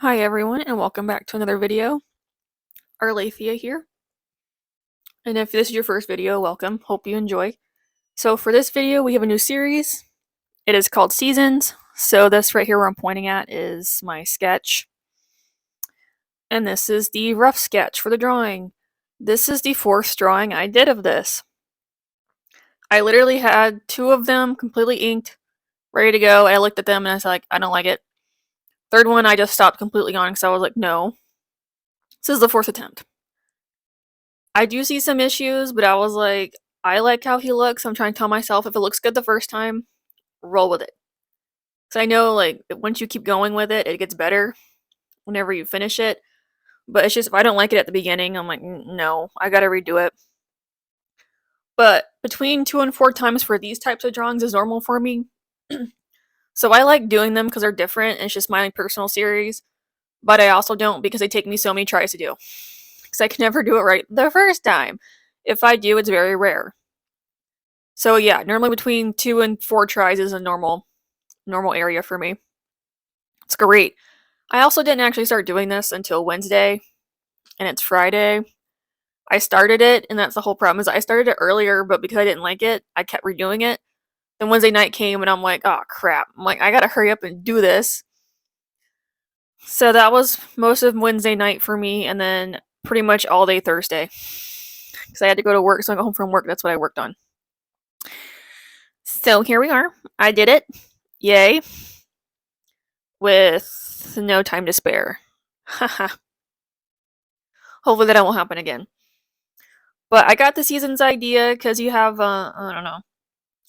Hi everyone and welcome back to another video. Arlathea here. And if this is your first video, welcome. Hope you enjoy. So for this video we have a new series. It is called Seasons. So this right here where I'm pointing at is my sketch. And this is the rough sketch for the drawing. This is the fourth drawing I did of this. I literally had two of them completely inked, ready to go. I looked at them and I was like, I don't like it. Third one I just stopped completely on because I was like, no. This is the fourth attempt. I do see some issues, but I was like, I like how he looks. I'm trying to tell myself if it looks good the first time, roll with it. Because I know, like, once you keep going with it, it gets better whenever you finish it. But it's just, if I don't like it at the beginning, I'm like, no, I gotta redo it. But between 2 and 4 times for these types of drawings is normal for me. So I like doing them because they're different, and it's just my personal series. But I also don't because they take me so many tries to do. Because I can never do it right the first time. If I do, it's very rare. So yeah, normally between 2 and 4 tries is a normal area for me. It's great. I also didn't actually start doing this until Wednesday, and it's Friday. I started it, and that's the whole problem, is I started it earlier, but because I didn't like it, I kept redoing it. Then Wednesday night came, and I'm like, oh crap. I'm like, I gotta hurry up and do this. So that was most of Wednesday night for me, and then pretty much all day Thursday. Because I had to go to work, so I got home from work, that's what I worked on. So here we are. I did it. Yay. With no time to spare. Haha. Hopefully that won't happen again. But I got the seasons idea because you have, I don't know.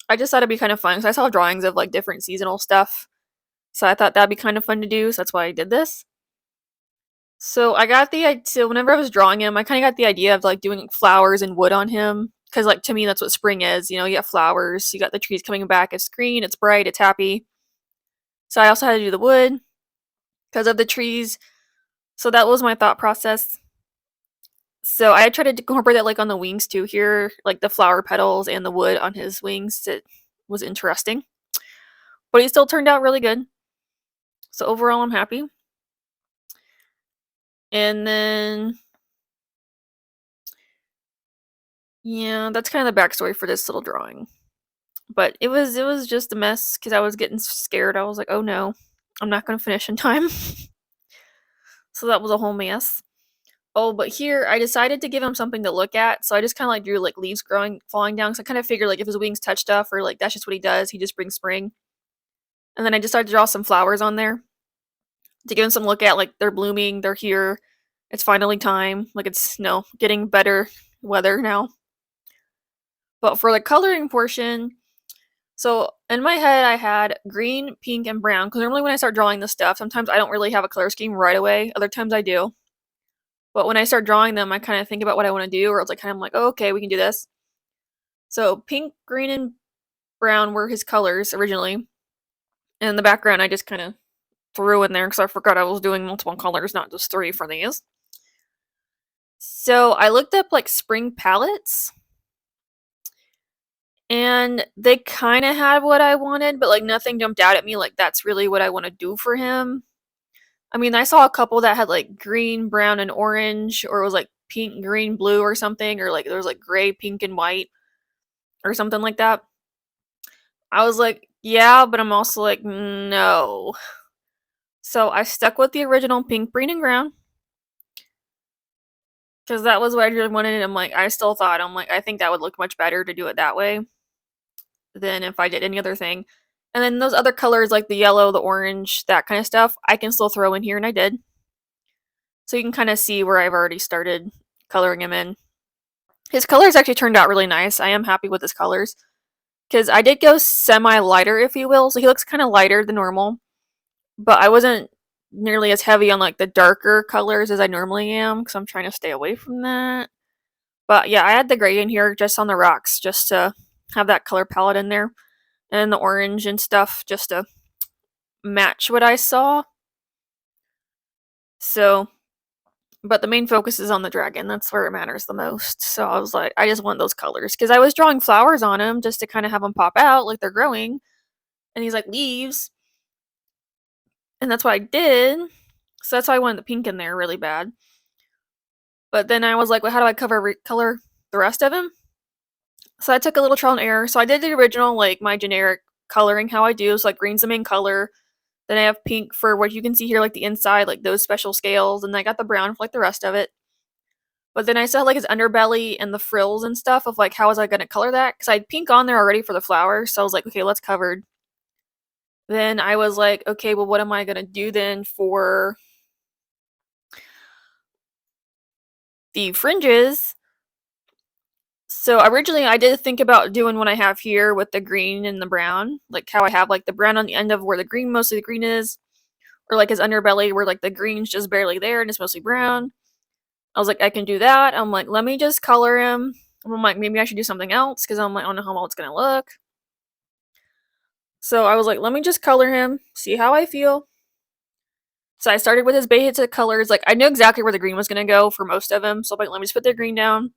I just thought it'd be kind of fun because I saw drawings of like different seasonal stuff. So I thought that'd be kind of fun to do, so that's why I did this. So I got the idea, so whenever I was drawing him, I kind of got the idea of like doing flowers and wood on him. Because like to me, that's what spring is. You know, you got flowers, you got the trees coming back, it's green, it's bright, it's happy. So I also had to do the wood because of the trees. So that was my thought process. So I tried to incorporate that like on the wings too here, like the flower petals and the wood on his wings. It was interesting. But he still turned out really good. So overall I'm happy. And then yeah, that's kind of the backstory for this little drawing. But it was just a mess because I was getting scared. I was like, oh no, I'm not gonna finish in time. So that was a whole mess. Oh, but here I decided to give him something to look at, so I just kind of like drew like leaves growing, falling down. So I kind of figured like if his wings touch stuff or like that's just what he does, he just brings spring. And then I decided to draw some flowers on there to give him some look at, like they're blooming, they're here, it's finally time, like it's getting better weather now. But for the coloring portion, so in my head I had green, pink, and brown because normally when I start drawing this stuff, sometimes I don't really have a color scheme right away. Other times I do. But when I start drawing them, I kind of think about what I want to do, or it's like kind of like, oh, okay, we can do this. So pink, green, and brown were his colors originally. And the background I just kind of threw in there because I forgot I was doing multiple colors, not just 3 for these. So I looked up like spring palettes, and they kind of had what I wanted, but like nothing jumped out at me like that's really what I want to do for him. I mean, I saw a couple that had like green, brown, and orange, or it was like pink, green, blue, or something, or like there was like gray, pink, and white, or something like that. I was like, yeah, but I'm also like, no. So I stuck with the original pink, green, and brown because that was what I really wanted. And I'm like, I think that would look much better to do it that way than if I did any other thing. And then those other colors, like the yellow, the orange, that kind of stuff, I can still throw in here, and I did. So you can kind of see where I've already started coloring him in. His colors actually turned out really nice. I am happy with his colors. Because I did go semi-lighter, if you will. So he looks kind of lighter than normal. But I wasn't nearly as heavy on like the darker colors as I normally am. Because I'm trying to stay away from that. But yeah, I had the gray in here just on the rocks. Just to have that color palette in there. And the orange and stuff just to match what I saw. So, but the main focus is on the dragon. That's where it matters the most. So I was like, I just want those colors. Because I was drawing flowers on him just to kind of have them pop out like they're growing. And he's like leaves. And that's what I did. So that's why I wanted the pink in there really bad. But then I was like, well, how do I color the rest of him? So I took a little trial and error. So I did the original, like my generic coloring, how I do. So like green's the main color. Then I have pink for what you can see here, like the inside, like those special scales. And I got the brown for like the rest of it. But then I still had like his underbelly and the frills and stuff of like how was I gonna color that? Because I had pink on there already for the flowers. So I was like, okay, let's covered. Then I was like, okay, well, what am I gonna do then for the fringes? So originally I did think about doing what I have here with the green and the brown, like how I have like the brown on the end of where the green, mostly the green is, or like his underbelly where like the green's just barely there and it's mostly brown. I was like, I can do that. I'm like, let me just color him. I'm like, maybe I should do something else because I'm like, I don't know how well it's gonna look. So I was like, let me just color him, see how I feel. So I started with his basic colors. Like I knew exactly where the green was gonna go for most of them. So I'm like, let me just put the green down.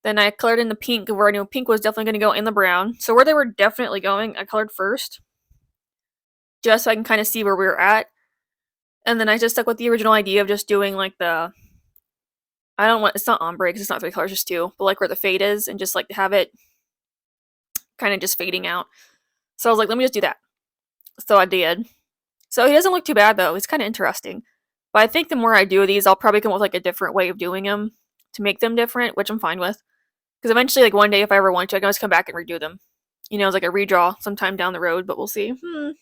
Then I colored in the pink where I knew pink was definitely going to go in the brown. So where they were definitely going, I colored first. Just so I can kind of see where we were at. And then I just stuck with the original idea of just doing like it's not ombre because it's not 3 colors, just 2. But like where the fade is and just like have it kind of just fading out. So I was like, let me just do that. So I did. So he doesn't look too bad though. It's kind of interesting. But I think the more I do these, I'll probably come up with like a different way of doing them to make them different, which I'm fine with. Because eventually, like one day, if I ever want to, I can always come back and redo them. It's like a redraw sometime down the road, but we'll see. Because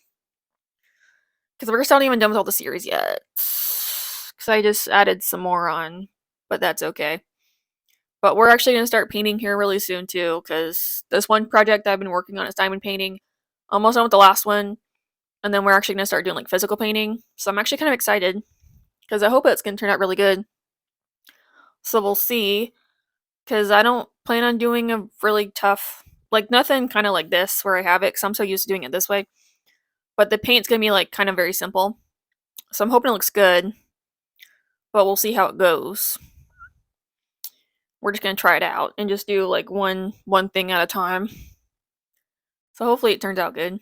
we're still not even done with all the series yet. Because I just added some more on, but that's okay. But we're actually going to start painting here really soon too, because this one project I've been working on is diamond painting. Almost done with the last one. And then we're actually going to start doing like physical painting. So I'm actually kind of excited, because I hope it's going to turn out really good. So we'll see. Because I don't plan on doing a really tough, like nothing kind of like this where I have it, because I'm so used to doing it this way. But the paint's going to be like kind of very simple. So I'm hoping it looks good, but we'll see how it goes. We're just going to try it out and just do like one thing at a time. So hopefully it turns out good.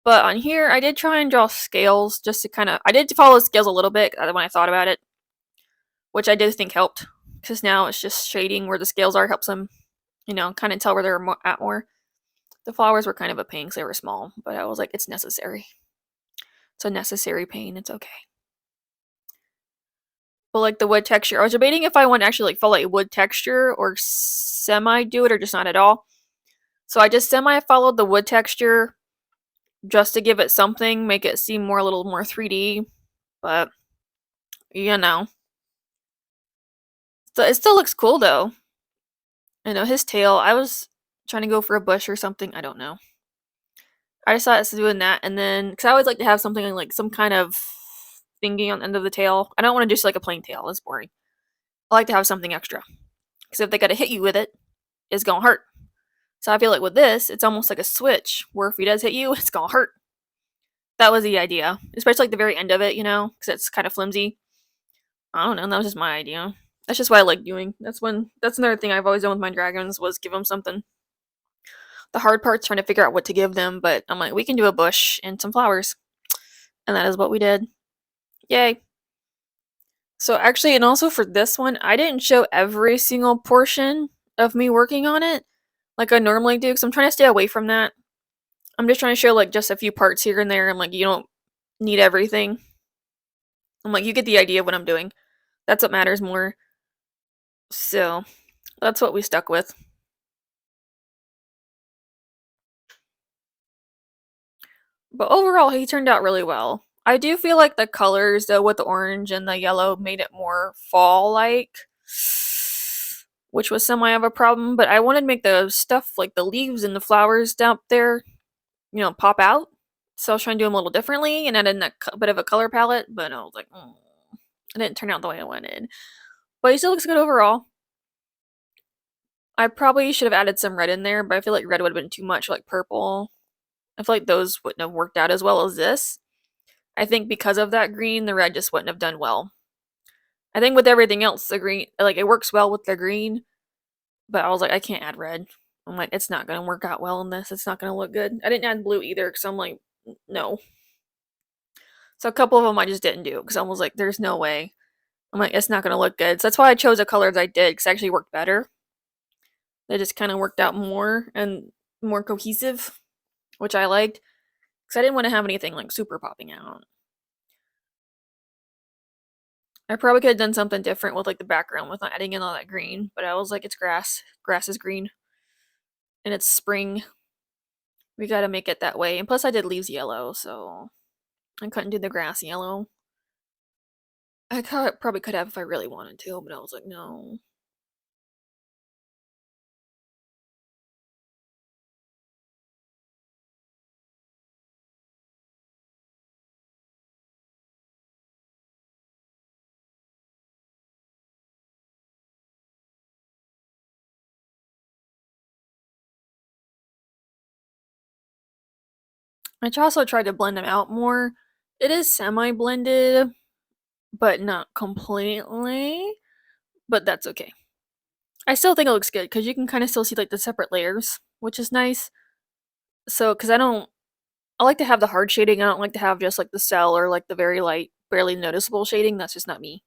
But on here, I did try and draw scales just to kind of, I did follow the scales a little bit when I thought about it, which I did think helped, because now it's just shading where the scales are helps them, kind of tell where they're at more. The flowers were kind of a pain because they were small, but I was like, it's necessary. It's a necessary pain. It's okay. But like the wood texture, I was debating if I want to actually like follow a wood texture or semi do it or just not at all. So I just semi followed the wood texture just to give it something, make it seem a little more 3D. But so it still looks cool though. His tail. I was trying to go for a bush or something. I don't know. I just thought it's doing that, and then because I always like to have something like some kind of thingy on the end of the tail. I don't want to just like a plain tail. It's boring. I like to have something extra, because if they gotta hit you with it, it's gonna hurt. So I feel like with this, it's almost like a switch where if he does hit you, it's gonna hurt. That was the idea, especially like the very end of it, because it's kind of flimsy. I don't know. That was just my idea. That's just what I like doing. That's another thing I've always done with my dragons was give them something. The hard part's trying to figure out what to give them, but I'm like, we can do a bush and some flowers. And that is what we did. Yay. So actually, and also for this one, I didn't show every single portion of me working on it like I normally do, because I'm trying to stay away from that. I'm just trying to show like just a few parts here and there. I'm like, you don't need everything. I'm like, you get the idea of what I'm doing. That's what matters more. So that's what we stuck with. But overall, he turned out really well. I do feel like the colors, though, with the orange and the yellow made it more fall-like, which was semi of a problem, but I wanted to make the stuff, like the leaves and the flowers down there, pop out. So I was trying to do them a little differently and add in a bit of a color palette, but I was like, it didn't turn out the way I wanted. But it still looks good overall. I probably should have added some red in there, but I feel like red would have been too much, like purple. I feel like those wouldn't have worked out as well as this. I think because of that green, the red just wouldn't have done well. I think with everything else, the green, like it works well with the green, but I was like, I can't add red. I'm like, it's not going to work out well in this. It's not going to look good. I didn't add blue either because I'm like, no. So a couple of them I just didn't do because I was like, there's no way. I'm like, it's not going to look good. So that's why I chose the colors I did because it actually worked better. They just kind of worked out more and more cohesive, which I liked because I didn't want to have anything like super popping out. I probably could have done something different with like the background with not adding in all that green, but I was like, it's grass. Grass is green. And it's spring. We gotta make it that way. And plus I did leaves yellow, so I couldn't do the grass yellow. I probably could have if I really wanted to, but I was like, no. I also tried to blend them out more. It is semi-blended, but not completely. But that's okay. I still think it looks good because you can kind of still see like the separate layers, which is nice. So, because I like to have the hard shading. I don't like to have just like the cell or like the very light, barely noticeable shading. That's just not me.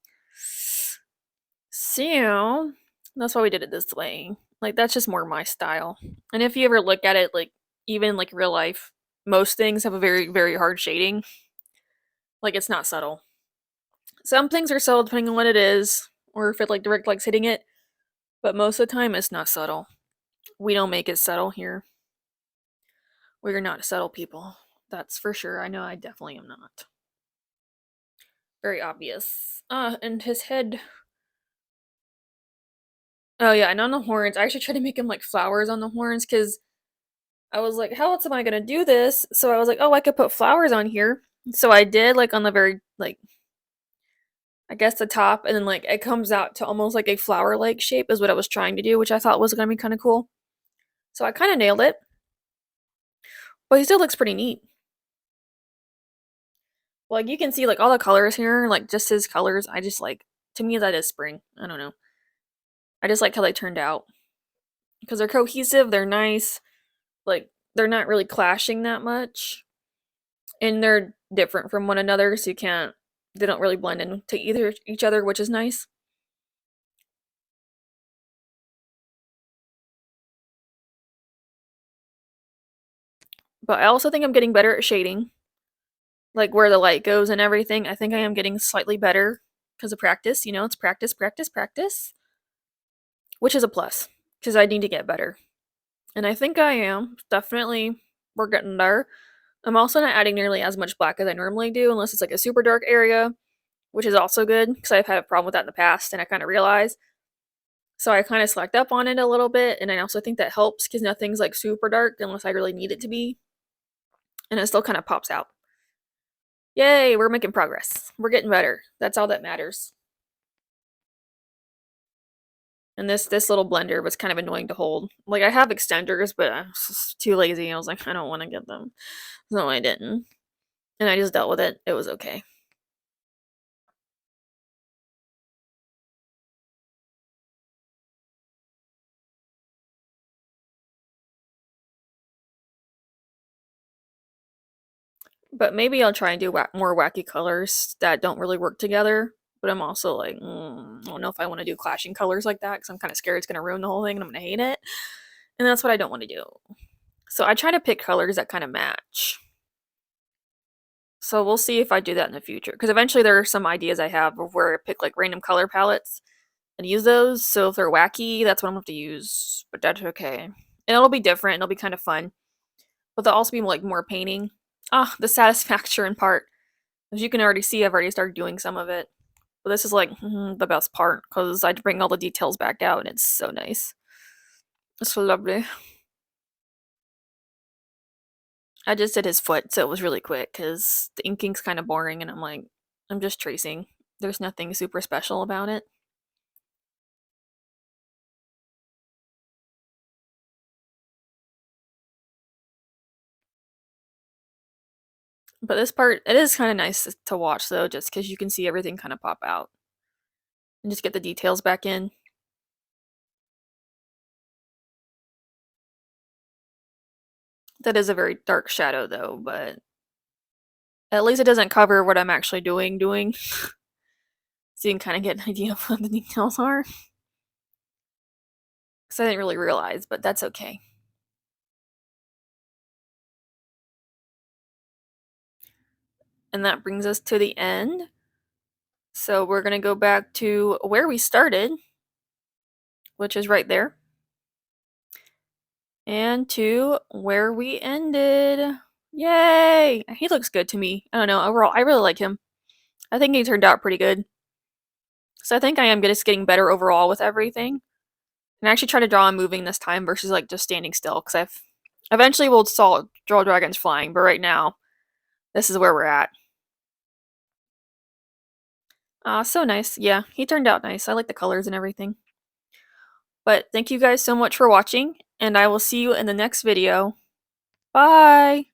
So, that's why we did it this way. Like, that's just more my style. And if you ever look at it, like, even like real life, most things have a very, very hard shading. Like, it's not subtle. Some things are subtle depending on what it is, or if it like direct likes hitting it, but most of the time it's not subtle. We don't make it subtle here. We're not subtle people. That's for sure. I know I definitely am not. Very obvious. And his head. Oh yeah, and on the horns, I actually tried to make him like flowers on the horns because I was like, how else am I gonna do this? So I was like, oh, I could put flowers on here. So I did, like on the very like I guess the top, and then like it comes out to almost like a flower-like shape is what I was trying to do, which I thought was gonna be kind of cool. So I kind of nailed it, but he still looks pretty neat. Like you can see like all the colors here, like just his colors. I just like to me that is spring. I don't know. I just like how they turned out because they're cohesive. They're nice. Like they're not really clashing that much, and they're different from one another, so you can't. They don't really blend into either each other, which is nice. But I also think I'm getting better at shading, like where the light goes and everything. I think I am getting slightly better because of practice. You know, it's practice, practice, practice, which is a plus because I need to get better. And I think I am. Definitely, we're getting there. I'm also not adding nearly as much black as I normally do, unless it's like a super dark area, which is also good because I've had a problem with that in the past and I kind of realized. So I kind of slacked up on it a little bit, and I also think that helps because nothing's like super dark unless I really need it to be, and it still kind of pops out. Yay, we're making progress. We're getting better. That's all that matters. And this little blender was kind of annoying to hold. Like I have extenders, but I was just too lazy. I was like, I don't want to get them. So I didn't. And I just dealt with it. It was okay. But maybe I'll try and do more wacky colors that don't really work together. But I'm also like, I don't know if I want to do clashing colors like that because I'm kind of scared it's going to ruin the whole thing and I'm going to hate it. And that's what I don't want to do. So I try to pick colors that kind of match. So we'll see if I do that in the future. Because eventually there are some ideas I have of where I pick like random color palettes and use those. So if they're wacky, that's what I'm going to have to use. But that's okay. And it'll be different. It'll be kind of fun. But they'll also be like more painting. Ah, the satisfaction part. As you can already see, I've already started doing some of it. But this is like the best part because I bring all the details back out and it's so nice. It's so lovely. I just did his foot, so it was really quick because the inking's kind of boring, and I'm like, I'm just tracing. There's nothing super special about it. But this part, it is kind of nice to watch though, just because you can see everything kind of pop out and just get the details back in. That is a very dark shadow though, but At least it doesn't cover what I'm actually doing. So you can kind of get an idea of what the details are. Because I didn't really realize, but that's okay. And that brings us to the end. So we're going to go back to where we started, which is right there, and to where we ended. Yay! He looks good to me. I don't know, overall, I really like him. I think he turned out pretty good. So I think I am just getting better overall with everything. And I actually try to draw him moving this time versus like just standing still, because I've eventually will draw dragons flying, but right now, this is where we're at. So nice. Yeah, he turned out nice. I like the colors and everything. But thank you guys so much for watching, and I will see you in the next video. Bye!